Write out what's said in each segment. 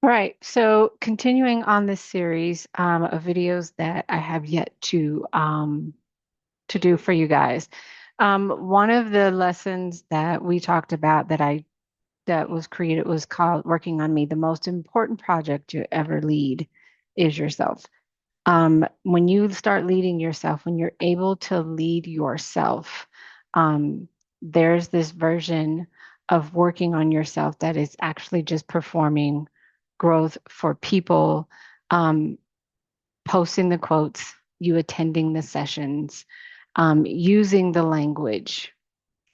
All right, so continuing on this series of videos that I have yet to do for you guys. One of the lessons that we talked about that was created was called "Working on Me." The most important project you ever lead is yourself. When you start leading yourself, when you're able to lead yourself, um, there's this version of working on yourself that is actually just performing growth for people, um, posting the quotes, you attending the sessions, using the language.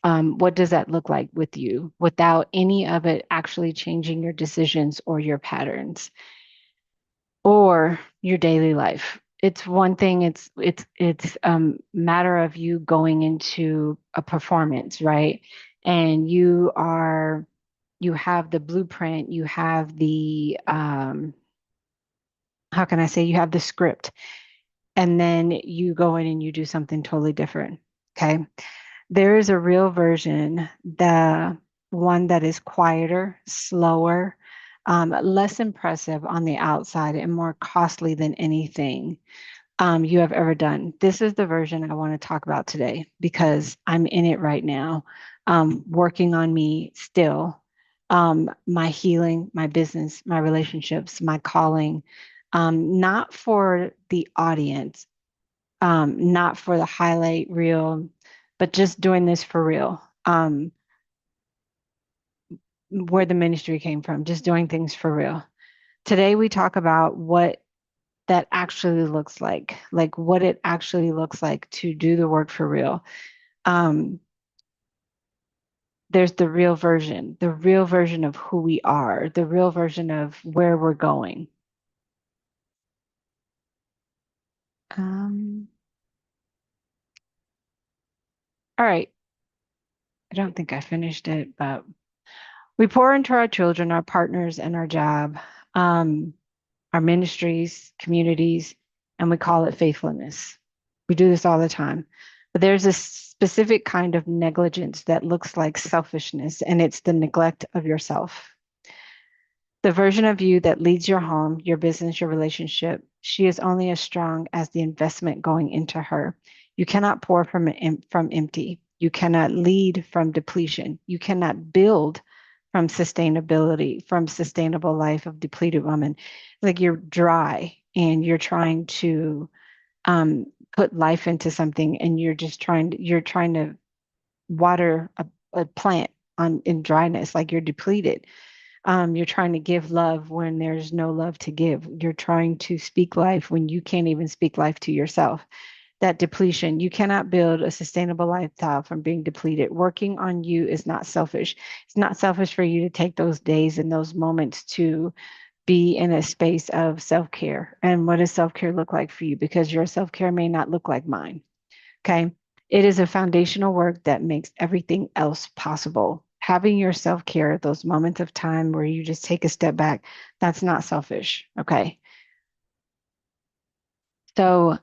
What does that look like with you without any of it actually changing your decisions or your patterns? Or your daily life. It's one thing, it's matter of you going into a performance, right? And you have the blueprint, you have the how can I say, you have the script, and then you go in and you do something totally different. Okay. There is a real version, the one that is quieter, slower, less impressive on the outside, and more costly than anything you have ever done. This is the version I want to talk about today because I'm in it right now, working on me still, my healing, my business, my relationships, my calling, not for the audience, not for the highlight reel, but just doing this for real. Where the ministry came from, just doing things for real. Today, we talk about what that actually looks like what it actually looks like to do the work for real. Um, there's the real version of who we are, the real version of where we're going. Um, all right. I don't think I finished it, but we pour into our children, our partners, and our job, um, our ministries, communities, and we call it faithfulness. We do this all the time. But there's a specific kind of negligence that looks like selfishness, and it's the neglect of yourself. The version of you that leads your home, your business, your relationship, she is only as strong as the investment going into her. You cannot pour from empty. You cannot lead from depletion. You cannot build from sustainability, from sustainable life of depleted woman. Like you're dry and you're trying to put life into something, and you're trying to water a plant on in dryness, like you're depleted. You're trying to give love when there's no love to give. You're trying to speak life when you can't even speak life to yourself. That depletion, you cannot build a sustainable lifestyle from being depleted. Working on you is not selfish. It's not selfish for you to take those days and those moments to be in a space of self care. And what does self care look like for you? Because your self care may not look like mine. Okay. It is a foundational work that makes everything else possible. Having your self care, those moments of time where you just take a step back, that's not selfish. Okay. So,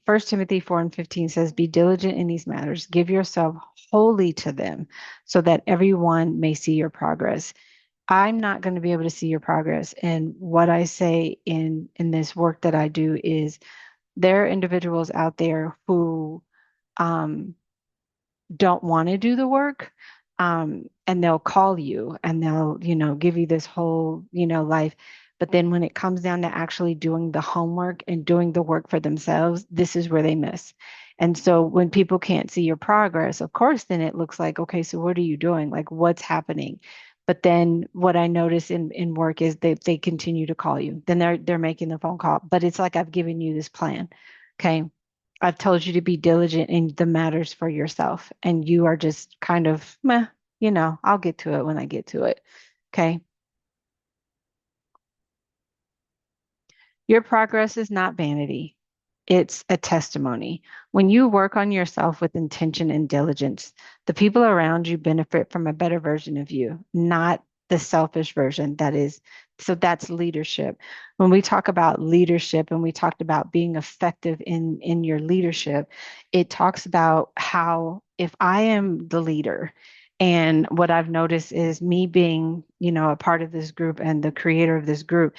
First Timothy 4 and 15 says, "Be diligent in these matters, give yourself wholly to them, so that everyone may see your progress." I'm not going to be able to see your progress. And what I say in this work that I do is there are individuals out there who um, don't want to do the work, and they'll call you and they'll give you this whole life, but then when it comes down to actually doing the homework and doing the work for themselves, this is where they miss. And so when people can't see your progress, of course, then it looks like, okay, so what are you doing, like what's happening? But then what I notice in work is that they continue to call you, then they're making the phone call, but it's like I've given you this plan. Okay, I've told you to be diligent in the matters for yourself, and you are just kind of, meh, I'll get to it when I get to it. Okay. Your progress is not vanity, it's a testimony. When you work on yourself with intention and diligence, the people around you benefit from a better version of you, not the selfish version that is. So that's leadership. When we talk about leadership and we talked about being effective in your leadership, it talks about how if I am the leader And what I've noticed is me being, a part of this group and the creator of this group,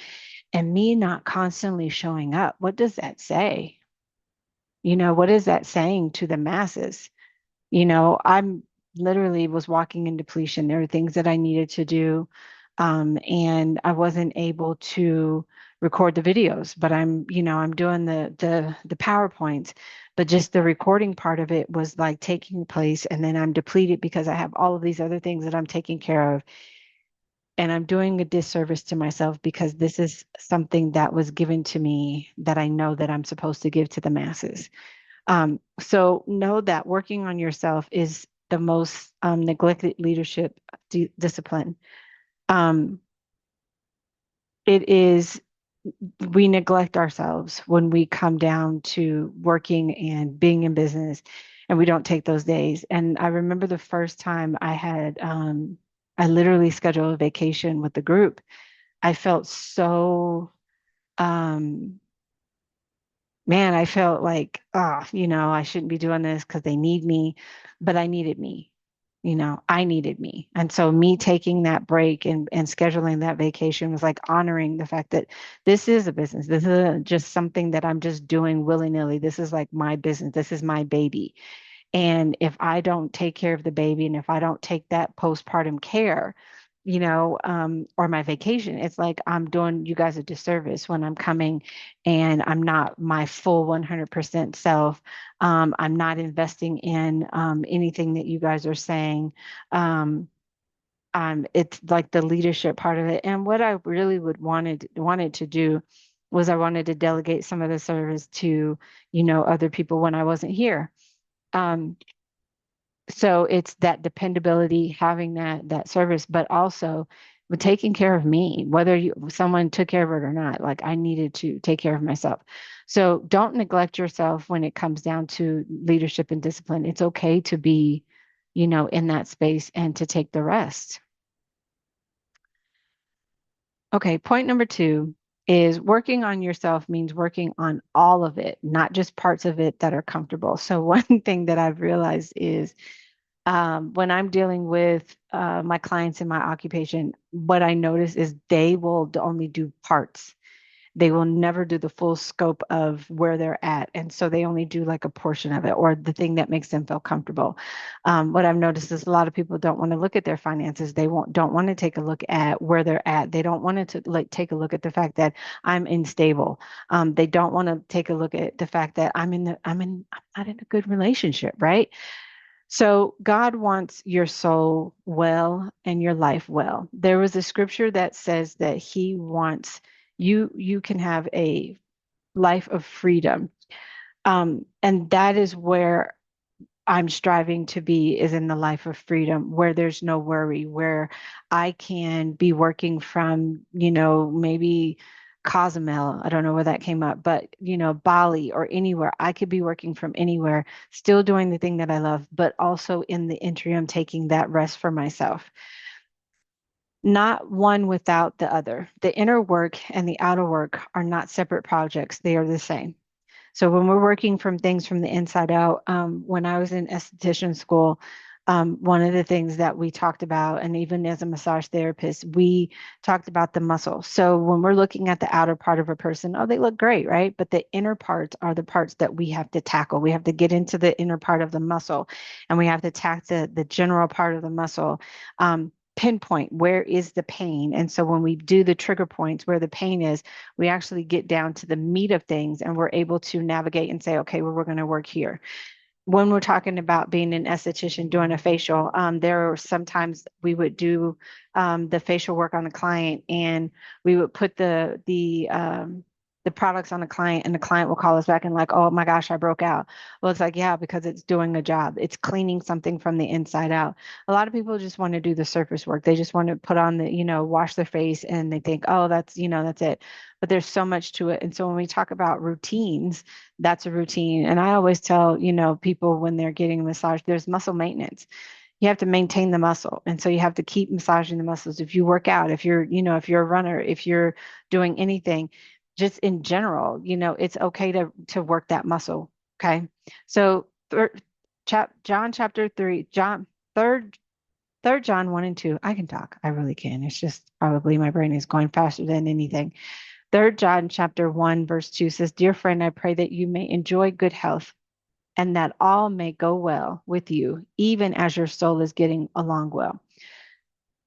and me not constantly showing up. What does that say? What is that saying to the masses? I'm literally was walking in depletion. There were things that I needed to do, and I wasn't able to record the videos. But I'm doing the PowerPoints. But just the recording part of it was like taking place, and then I'm depleted because I have all of these other things that I'm taking care of, and I'm doing a disservice to myself because this is something that was given to me that I know that I'm supposed to give to the masses. So know that working on yourself is the most neglected leadership discipline. Um, it is, we neglect ourselves when we come down to working and being in business, and we don't take those days. And I remember the first time I literally scheduled a vacation with the group. I felt so, um, man, I felt like, I shouldn't be doing this because they need me, but I needed me. I needed me. And so me taking that break and scheduling that vacation was like honoring the fact that this is a business. This isn't just something that I'm just doing willy-nilly. This is like my business. This is my baby. And if I don't take care of the baby and if I don't take that postpartum care, or my vacation, it's like I'm doing you guys a disservice when I'm coming and I'm not my full 100% self. I'm not investing in anything that you guys are saying. Um, it's like the leadership part of it. And what I really wanted to do was I wanted to delegate some of the service to, other people when I wasn't here. Um, so it's that dependability, having that service, but also with taking care of me, whether someone took care of it or not. Like I needed to take care of myself. So don't neglect yourself when it comes down to leadership and discipline. It's okay to be, in that space and to take the rest. Okay, point number 2 is working on yourself means working on all of it, not just parts of it that are comfortable. So one thing that I've realized is when I'm dealing with my clients in my occupation, what I notice is they will only do parts. They will never do the full scope of where they're at. And so they only do like a portion of it or the thing that makes them feel comfortable. What I've noticed is a lot of people don't want to look at their finances. They don't want to take a look at where they're at. They don't want to like take a look at the fact that I'm unstable. They don't want to take a look at the fact that I'm not in a good relationship, right? So God wants your soul well and your life well. There was a scripture that says that he wants you can have a life of freedom. And that is where I'm striving to be, is in the life of freedom where there's no worry, where I can be working from, maybe Cozumel. I don't know where that came up, but Bali or anywhere. I could be working from anywhere, still doing the thing that I love, but also in the interim taking that rest for myself. Not one without the other. The inner work and the outer work are not separate projects, they are the same. So when we're working from things from the inside out, when I was in esthetician school, one of the things that we talked about, and even as a massage therapist, we talked about the muscle. So when we're looking at the outer part of a person, oh, they look great, right? But the inner parts are the parts that we have to tackle. We have to get into the inner part of the muscle, and we have to tackle the general part of the muscle. Pinpoint where is the pain. And so when we do the trigger points where the pain is, we actually get down to the meat of things and we're able to navigate and say, okay, well, we're going to work here. When we're talking about being an esthetician doing a facial, there are sometimes we would do the facial work on the client, and we would put the products on the client, and the client will call us back and like, oh my gosh, I broke out. Well, it's like, yeah, because it's doing a job. It's cleaning something from the inside out. A lot of people just want to do the surface work. They just want to put on wash their face, and they think, oh, that's it. But there's so much to it. And so when we talk about routines, that's a routine. And I always tell, people when they're getting a massage, there's muscle maintenance. You have to maintain the muscle. And so you have to keep massaging the muscles. If you work out, if you're a runner, if you're doing anything, just in general, it's okay to work that muscle. Okay. So John chapter 3, third 3 John 1 and 2. I can talk. I really can. It's just probably my brain is going faster than anything. 3 John chapter 1, verse 2 says, Dear friend, I pray that you may enjoy good health and that all may go well with you, even as your soul is getting along well.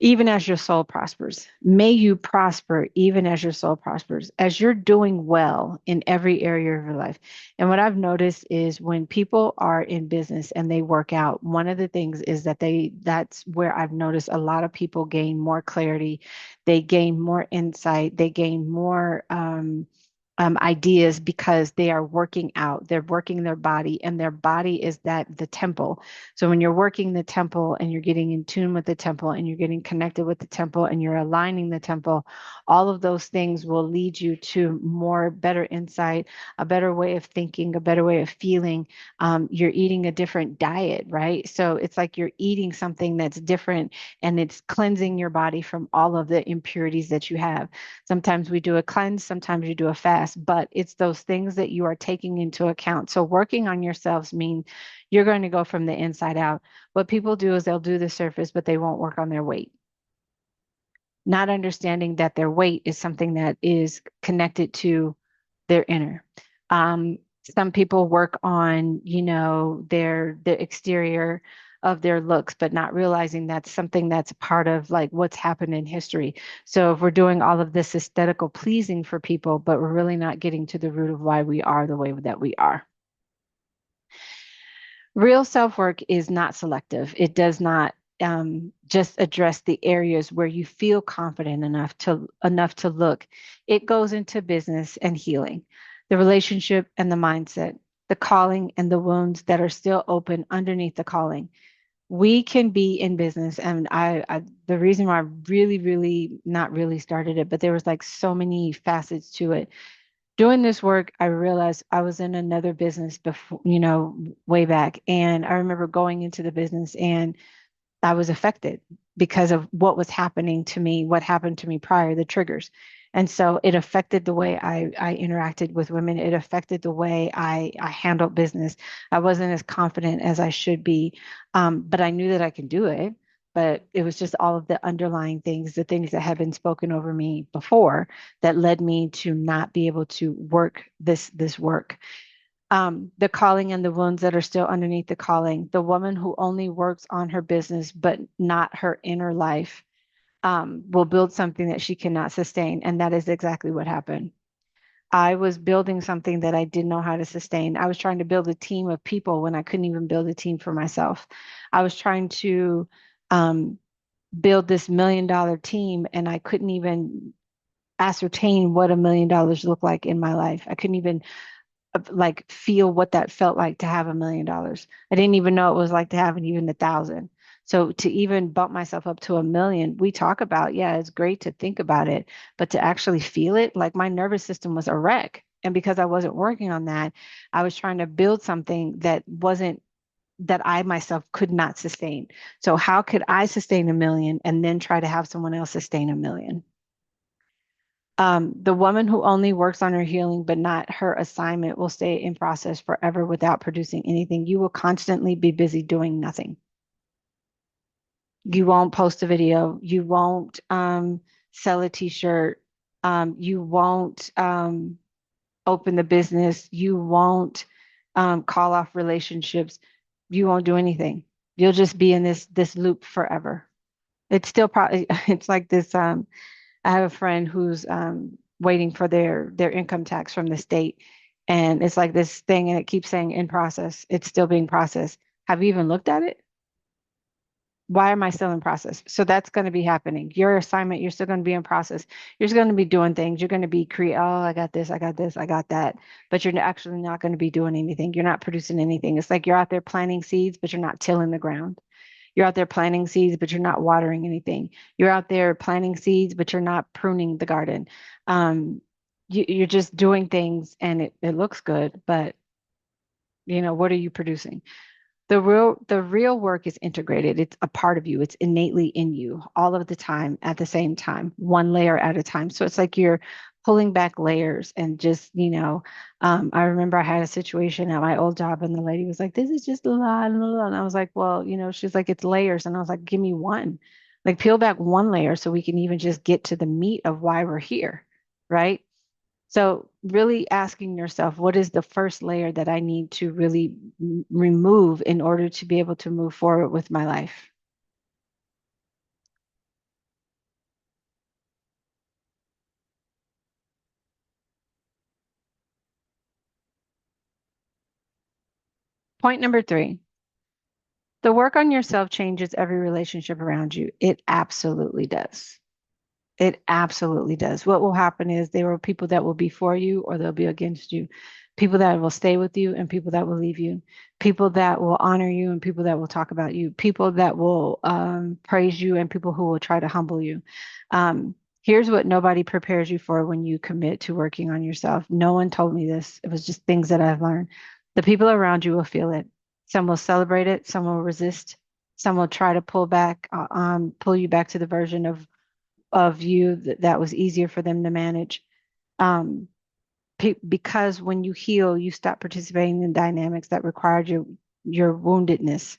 Even as your soul prospers. May you prosper even as your soul prospers, as you're doing well in every area of your life. And what I've noticed is when people are in business and they work out, one of the things is that that's where I've noticed a lot of people gain more clarity, they gain more insight, they gain more ideas because they are working out, they're working their body, and their body is that the temple. So when you're working the temple and you're getting in tune with the temple and you're getting connected with the temple and you're aligning the temple, all of those things will lead you to more better insight, a better way of thinking, a better way of feeling. You're eating a different diet, right? So it's like you're eating something that's different and it's cleansing your body from all of the impurities that you have. Sometimes we do a cleanse, sometimes you do a fast, but it's those things that you are taking into account. So working on yourselves means you're going to go from the inside out. What people do is they'll do the surface, but they won't work on their weight. Not understanding that their weight is something that is connected to their inner. Some people work on, their exterior of their looks, but not realizing that's something that's part of like what's happened in history. So if we're doing all of this aesthetical pleasing for people, but we're really not getting to the root of why we are the way that we are. Real self work is not selective. It does not just address the areas where you feel confident enough to look. It goes into business and healing, the relationship and the mindset, the calling and the wounds that are still open underneath the calling. We can be in business, and the reason why I really, really not really started it, but there was like so many facets to it. Doing this work, I realized I was in another business before, way back. And I remember going into the business and I was affected because of what was happening to me, what happened to me prior, the triggers. And so it affected the way I interacted with women. It affected the way I handled business. I wasn't as confident as I should be, but I knew that I could do it. But it was just all of the underlying things, the things that had been spoken over me before that led me to not be able to work this work. The calling and the wounds that are still underneath the calling. The woman who only works on her business but not her inner life will build something that she cannot sustain. And that is exactly what happened. I was building something that I didn't know how to sustain. I was trying to build a team of people when I couldn't even build a team for myself. I was trying to um, build this $1 million team and I couldn't even ascertain what $1 million looked like in my life. I couldn't even like feel what that felt like to have $1 million. I didn't even know it was like to have even 1,000. So to even bump myself up to 1 million, we talk about, yeah, it's great to think about it, but to actually feel it, like my nervous system was a wreck. And because I wasn't working on that, I was trying to build something that I myself could not sustain. So how could I sustain 1 million and then try to have someone else sustain 1 million? The woman who only works on her healing but not her assignment will stay in process forever without producing anything. You will constantly be busy doing nothing. You won't post a video. You won't sell a t-shirt. You won't open the business. You won't call off relationships. You won't do anything. You'll just be in this loop forever. It's still probably it's like this. I have a friend who's waiting for their income tax from the state, and it's like this thing, and it keeps saying in process. It's still being processed. Have you even looked at it? Why am I still in process? So that's going to be happening. Your assignment, you're still going to be in process. You're just going to be doing things. You're going to be create. Oh, I got this. I got this. I got that. But you're actually not going to be doing anything. You're not producing anything. It's like you're out there planting seeds, but you're not tilling the ground. You're out there planting seeds, but you're not watering anything. You're out there planting seeds, but you're not pruning the garden. Um, you're just doing things and it looks good, but what are you producing? The real work is integrated. It's a part of you. It's innately in you all of the time at the same time, one layer at a time. So it's like you're pulling back layers and just, I remember I had a situation at my old job and the lady was like, this is just a lot, blah, blah. And I was like, well, she's like, it's layers. And I was like, give me one, like peel back one layer so we can even just get to the meat of why we're here. Right. So really asking yourself, what is the first layer that I need to really remove in order to be able to move forward with my life? Point number three, the work on yourself changes every relationship around you. It absolutely does. It absolutely does. What will happen is there are people that will be for you or they'll be against you. People that will stay with you and people that will leave you. People that will honor you and people that will talk about you. People that will praise you and people who will try to humble you. Here's what nobody prepares you for when you commit to working on yourself. No one told me this. It was just things that I've learned. The people around you will feel it. Some will celebrate it. Some will resist. Some will try to pull you back to the version of you that was easier for them to manage. Um, because when you heal, you stop participating in dynamics that required your woundedness.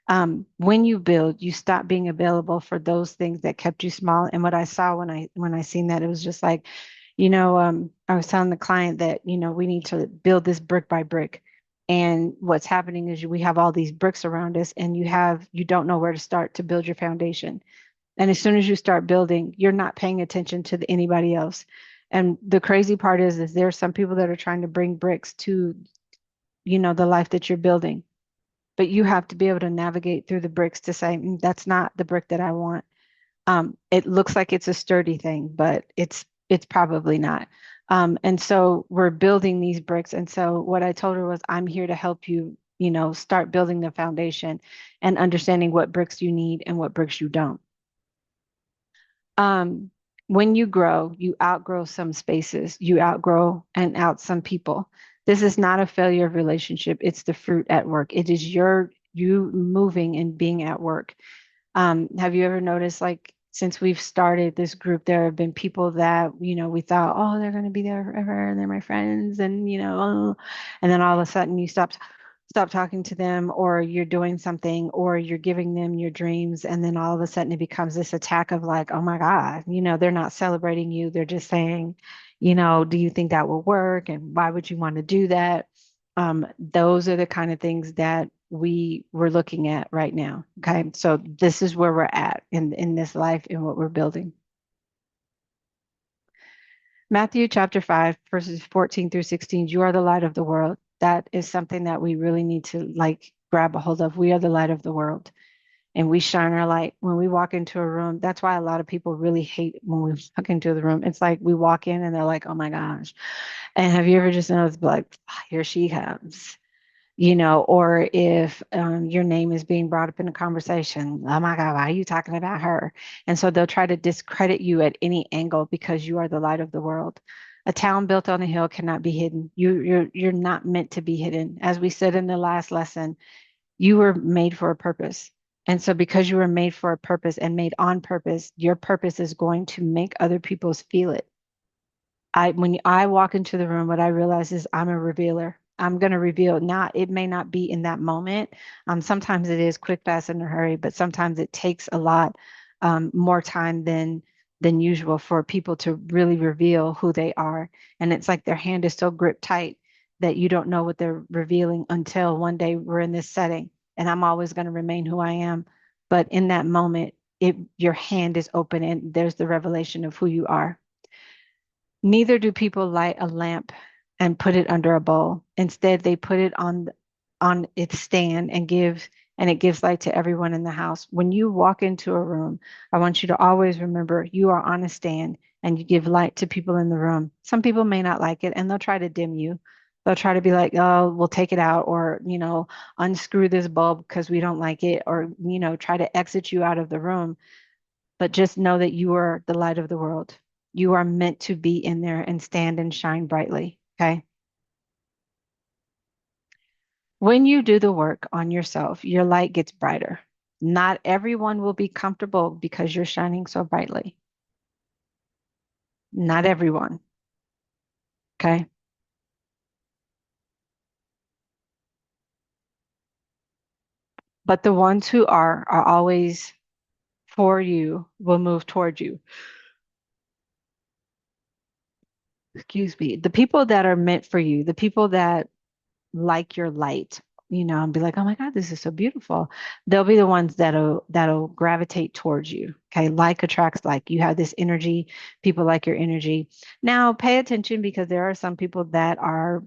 When you build, you stop being available for those things that kept you small. And what I saw when I seen that, it was just like, I was telling the client that, we need to build this brick by brick. And what's happening is we have all these bricks around us and you don't know where to start to build your foundation. And as soon as you start building, you're not paying attention to anybody else. And the crazy part is there are some people that are trying to bring bricks to, the life that you're building. But you have to be able to navigate through the bricks to say, that's not the brick that I want. It looks like it's a sturdy thing, but it's probably not. And so we're building these bricks. And so what I told her was, I'm here to help you, start building the foundation and understanding what bricks you need and what bricks you don't. um, when you grow, you outgrow some spaces, you outgrow and out some people. This is not a failure of relationship. It's the fruit at work. It is you moving and being at work. Have you ever noticed, like, since we've started this group, there have been people that, we thought, oh, they're going to be there forever and they're my friends. And, and then all of a sudden you stop talking to them or you're doing something or you're giving them your dreams. And then all of a sudden it becomes this attack of like, oh my God, they're not celebrating you. They're just saying, do you think that will work? And why would you want to do that? Those are the kind of things that we're looking at right now. Okay. So this is where we're at in this life and what we're building. Matthew chapter 5, verses 14 through 16, you are the light of the world. That is something that we really need to like grab a hold of. We are the light of the world and we shine our light when we walk into a room. That's why a lot of people really hate when we walk into the room. It's like we walk in and they're like, oh my gosh. And have you ever just noticed like, "Ah, here she comes." Or if your name is being brought up in a conversation, oh my God, why are you talking about her? And so they'll try to discredit you at any angle because you are the light of the world. A town built on a hill cannot be hidden. You're not meant to be hidden. As we said in the last lesson, you were made for a purpose. And so because you were made for a purpose and made on purpose, your purpose is going to make other people feel it. When I walk into the room, what I realize is I'm a revealer. I'm going to reveal not, it may not be in that moment. Sometimes it is quick, fast, in a hurry, but sometimes it takes a lot more time than usual for people to really reveal who they are. And it's like their hand is so gripped tight that you don't know what they're revealing until one day we're in this setting. And I'm always going to remain who I am. But in that moment, your hand is open and there's the revelation of who you are. Neither do people light a lamp and put it under a bowl. Instead, they put it on its stand and it gives light to everyone in the house. When you walk into a room, I want you to always remember you are on a stand and you give light to people in the room. Some people may not like it and they'll try to dim you. They'll try to be like, oh, we'll take it out or, unscrew this bulb because we don't like it or, try to exit you out of the room. But just know that you are the light of the world. You are meant to be in there and stand and shine brightly. Okay. When you do the work on yourself, your light gets brighter. Not everyone will be comfortable because you're shining so brightly. Not everyone. Okay. But the ones who are always for you will move toward you. Excuse me. The people that are meant for you, the people that like your light, and be like, oh my God, this is so beautiful. They'll be the ones that'll gravitate towards you. Okay. Like attracts like. You have this energy, people like your energy. Now pay attention because there are some people that are,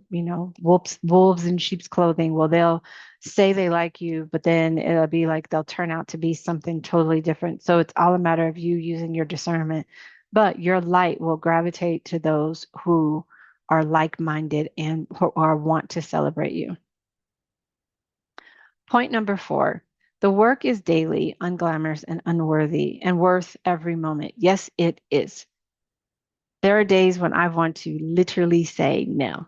wolves in sheep's clothing. Well, they'll say they like you, but then it'll be like they'll turn out to be something totally different. So it's all a matter of you using your discernment. But your light will gravitate to those who are like-minded and or want to celebrate you. Point number 4, the work is daily, unglamorous, and unworthy, and worth every moment. Yes, it is. There are days when I want to literally say no.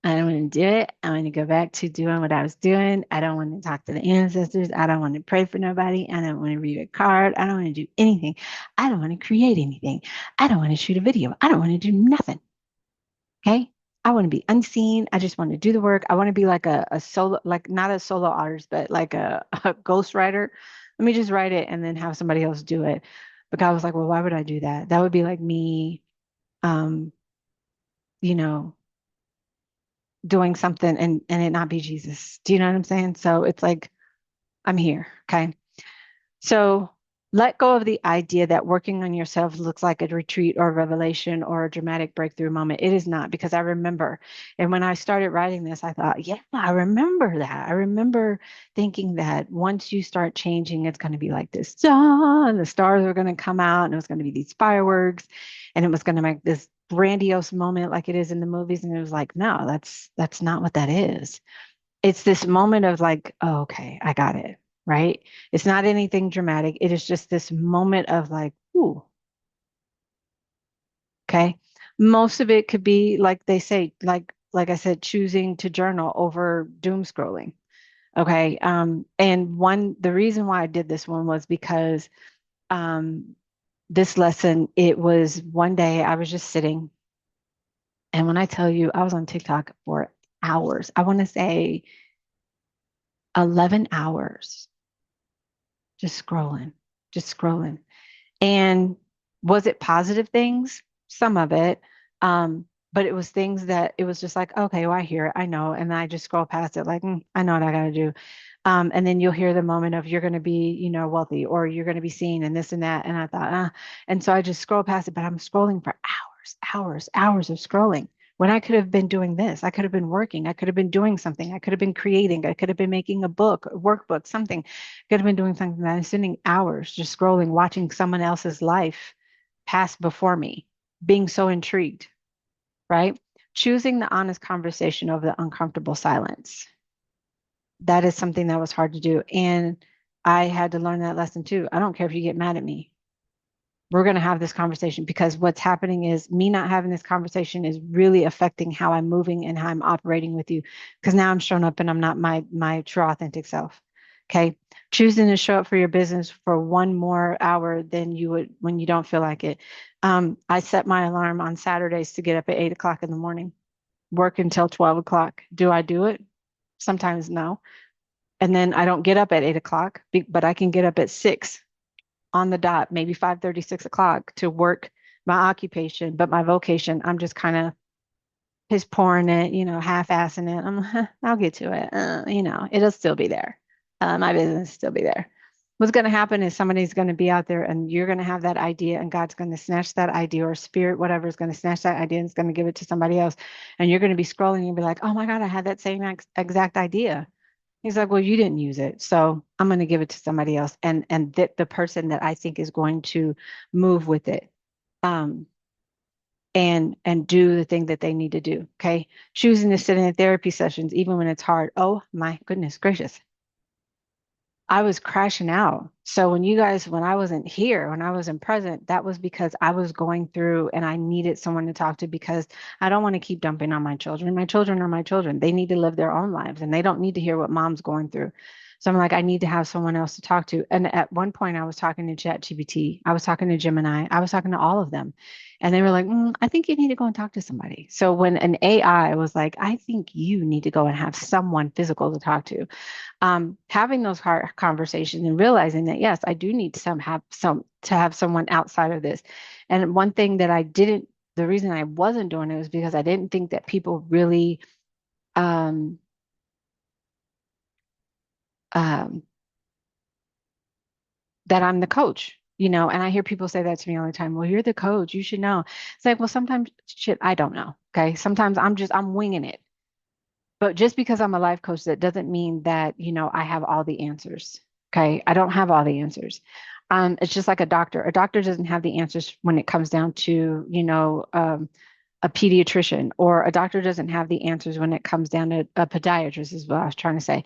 I don't want to do it. I want to go back to doing what I was doing. I don't want to talk to the ancestors. I don't want to pray for nobody. I don't want to read a card. I don't want to do anything. I don't want to create anything. I don't want to shoot a video. I don't want to do nothing. Okay. I want to be unseen. I just want to do the work. I want to be like a solo, like not a solo artist, but like a ghost writer. Let me just write it and then have somebody else do it. But I was like, well, why would I do that? That would be like me, um, you know, doing something and it not be Jesus. Do you know what I'm saying? So it's like, I'm here. Okay. So let go of the idea that working on yourself looks like a retreat or a revelation or a dramatic breakthrough moment. It is not, because I remember. And when I started writing this, I thought, yeah, I remember that. I remember thinking that once you start changing, it's going to be like this. And the stars are going to come out and it was going to be these fireworks and it was going to make this grandiose moment like it is in the movies. And it was like, no, that's not what that is. It's this moment of like, oh, okay, I got it, right? It's not anything dramatic. It is just this moment of like, ooh, okay. Most of it could be like they say, like I said, choosing to journal over doom scrolling. Okay. And the reason why I did this one was because um this lesson, it was one day I was just sitting, and when I tell you I was on TikTok for hours, I want to say 11 hours just scrolling, just scrolling. And was it positive things? Some of it. But it was things that it was just like, okay, well, I hear it, I know. And then I just scroll past it like, I know what I got to do. And then you'll hear the moment of you're going to be, wealthy, or you're going to be seen and this and that. And I thought, and so I just scroll past it, but I'm scrolling for hours, hours, hours of scrolling when I could have been doing this. I could have been working. I could have been doing something. I could have been creating. I could have been making a book, a workbook, something. Could have been doing something that I'm spending hours just scrolling, watching someone else's life pass before me, being so intrigued, right? Choosing the honest conversation over the uncomfortable silence. That is something that was hard to do. And I had to learn that lesson too. I don't care if you get mad at me. We're going to have this conversation, because what's happening is me not having this conversation is really affecting how I'm moving and how I'm operating with you, because now I'm showing up and I'm not my true authentic self. Okay. Choosing to show up for your business for one more hour than you would when you don't feel like it. I set my alarm on Saturdays to get up at 8 o'clock in the morning, work until 12 o'clock. Do I do it? Sometimes no. And then I don't get up at 8 o'clock, but I can get up at 6 on the dot, maybe 5:30, 6 o'clock to work my occupation, but my vocation, I'm just kind of piss pouring it, half-assing it. I'll get to it. It'll still be there. My business will still be there. What's going to happen is somebody's going to be out there and you're going to have that idea, and God's going to snatch that idea, or spirit, whatever, is going to snatch that idea and is going to give it to somebody else. And you're going to be scrolling and be like, oh my God, I had that same exact idea. He's like, well, you didn't use it, so I'm going to give it to somebody else, and that the person that I think is going to move with it, um, and do the thing that they need to do. Okay, choosing to sit in therapy sessions even when it's hard. Oh my goodness gracious, I was crashing out. So when I wasn't here, when I wasn't present, that was because I was going through and I needed someone to talk to, because I don't want to keep dumping on my children. My children are my children. They need to live their own lives and they don't need to hear what mom's going through. So I'm like, I need to have someone else to talk to. And at one point, I was talking to ChatGPT, I was talking to Gemini, I was talking to all of them. And they were like, I think you need to go and talk to somebody. So when an AI was like, I think you need to go and have someone physical to talk to, having those conversations and realizing that, yes, I do need to have someone outside of this. And one thing that I didn't, the reason I wasn't doing it was because I didn't think that people really, um, um, that I'm the coach, and I hear people say that to me all the time. Well, you're the coach, you should know. It's like, well, sometimes shit, I don't know. Okay. Sometimes I'm winging it. But just because I'm a life coach, that doesn't mean that, I have all the answers. Okay. I don't have all the answers. It's just like a doctor. A doctor doesn't have the answers when it comes down to, a pediatrician, or a doctor doesn't have the answers when it comes down to a podiatrist, is what I was trying to say.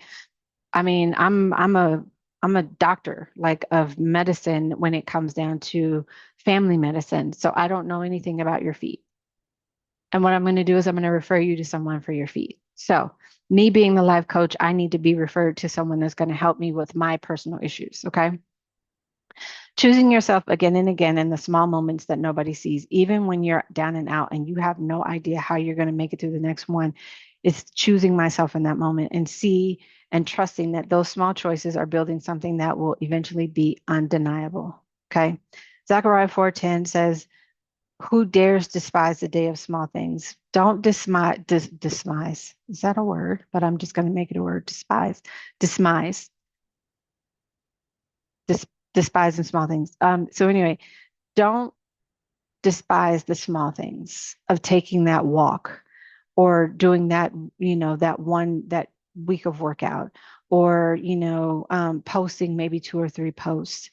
I mean, I'm a doctor, like, of medicine when it comes down to family medicine. So I don't know anything about your feet. And what I'm going to do is I'm going to refer you to someone for your feet. So me being the life coach, I need to be referred to someone that's going to help me with my personal issues. Okay. Choosing yourself again and again in the small moments that nobody sees, even when you're down and out and you have no idea how you're going to make it through the next one. It's choosing myself in that moment and trusting that those small choices are building something that will eventually be undeniable. Okay. Zechariah 4:10 says, who dares despise the day of small things? Don't despise. Is that a word? But I'm just going to make it a word. Despise, despise in small things. So anyway, don't despise the small things of taking that walk, or doing that, that week of workout, or, posting maybe 2 or 3 posts,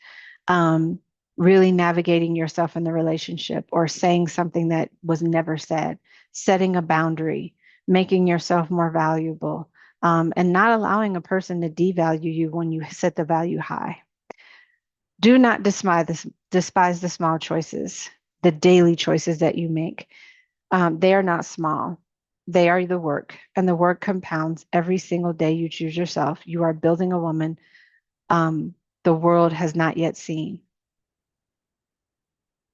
um, really navigating yourself in the relationship, or saying something that was never said, setting a boundary, making yourself more valuable, and not allowing a person to devalue you when you set the value high. Do not despise the small choices, the daily choices that you make. They are not small. They are the work, and the work compounds every single day you choose yourself. You are building a woman um, the world has not yet seen.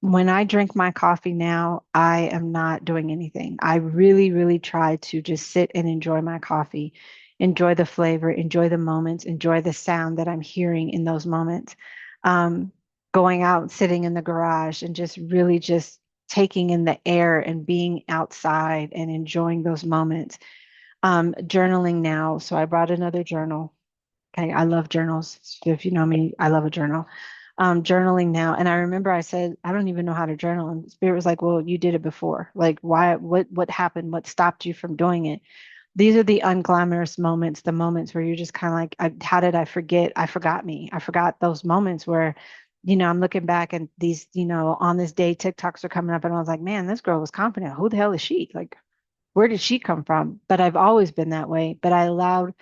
When I drink my coffee now, I am not doing anything. I really, really try to just sit and enjoy my coffee, enjoy the flavor, enjoy the moments, enjoy the sound that I'm hearing in those moments. Um, Going out, sitting in the garage, and just really just taking in the air and being outside and enjoying those moments. Journaling now. So I brought another journal. Okay, I love journals. So if you know me, I love a journal. Journaling now. And I remember I said, I don't even know how to journal. And Spirit was like, well, you did it before. Like, why, what happened? What stopped you from doing it? These are the unglamorous moments, the moments where you're just kind of like, how did I forget? I forgot me. I forgot those moments where, I'm looking back and these, on this day, TikToks are coming up and I was like, man, this girl was confident. Who the hell is she? Like, where did she come from? But I've always been that way. But I allowed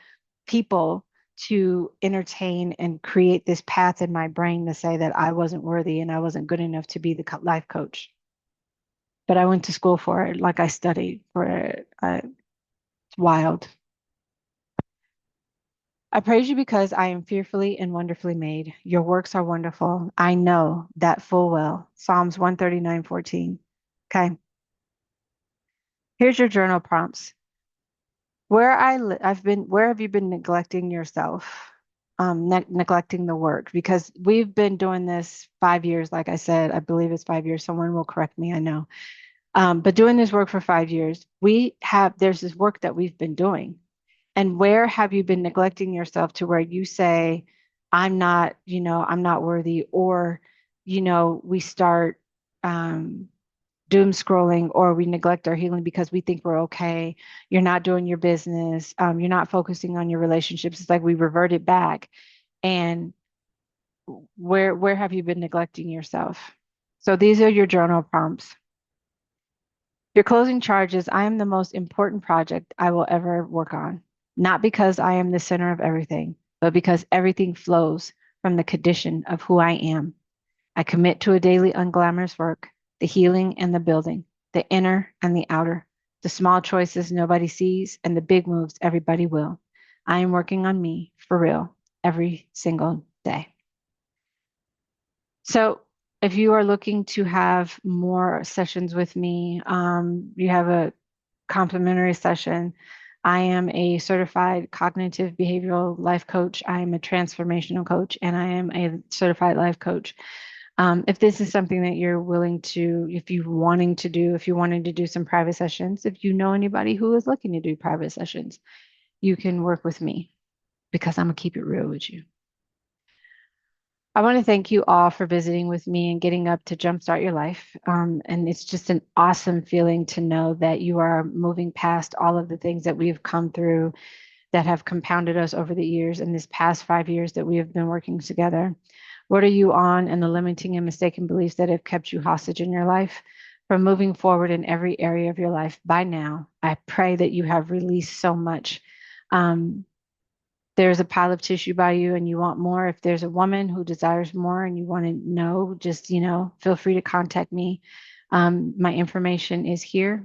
people to entertain and create this path in my brain to say that I wasn't worthy and I wasn't good enough to be the life coach. But I went to school for it, like I studied for it. It's wild. I praise you because I am fearfully and wonderfully made. Your works are wonderful. I know that full well. Psalms 139:14. Okay. Here's your journal prompts. Where have you been neglecting yourself? Neglecting the work, because we've been doing this 5 years. Like I said, I believe it's 5 years. Someone will correct me, I know. But doing this work for 5 years, there's this work that we've been doing. And where have you been neglecting yourself to where you say, I'm not worthy, or, we start, um, doom scrolling, or we neglect our healing because we think we're okay. You're not doing your business. You're not focusing on your relationships. It's like we reverted back. And where have you been neglecting yourself? So these are your journal prompts. Your closing charge is, I am the most important project I will ever work on, not because I am the center of everything, but because everything flows from the condition of who I am. I commit to a daily unglamorous work, the healing and the building, the inner and the outer, the small choices nobody sees, and the big moves everybody will. I am working on me, for real, every single day. So if you are looking to have more sessions with me, you have a complimentary session. I am a certified cognitive behavioral life coach. I am a transformational coach, and I am a certified life coach. If this is something that you're willing to, if you're wanting to do, if you're wanting to do some private sessions, if you know anybody who is looking to do private sessions, you can work with me because I'm gonna keep it real with you. I want to thank you all for visiting with me and getting up to jumpstart your life. And it's just an awesome feeling to know that you are moving past all of the things that we've come through that have compounded us over the years in this past 5 years that we have been working together. What are you on and the limiting and mistaken beliefs that have kept you hostage in your life? From moving forward in every area of your life by now, I pray that you have released so much. Um, there's a pile of tissue by you and you want more. If there's a woman who desires more and you want to know, just, feel free to contact me. My information is here,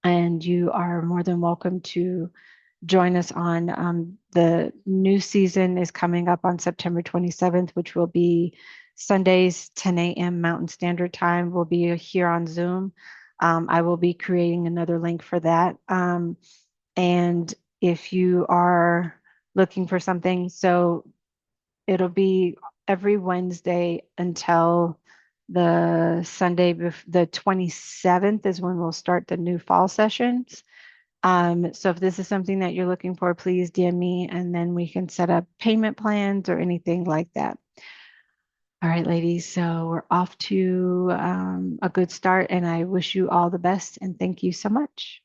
and you are more than welcome to join us on the new season is coming up on September 27th, which will be Sundays, 10 a.m. Mountain Standard Time. We'll be here on Zoom. I will be creating another link for that. And if you are looking for something, so it'll be every Wednesday until the Sunday, the 27th is when we'll start the new fall sessions. So if this is something that you're looking for, please DM me and then we can set up payment plans or anything like that. All right, ladies, so we're off to a good start, and I wish you all the best and thank you so much.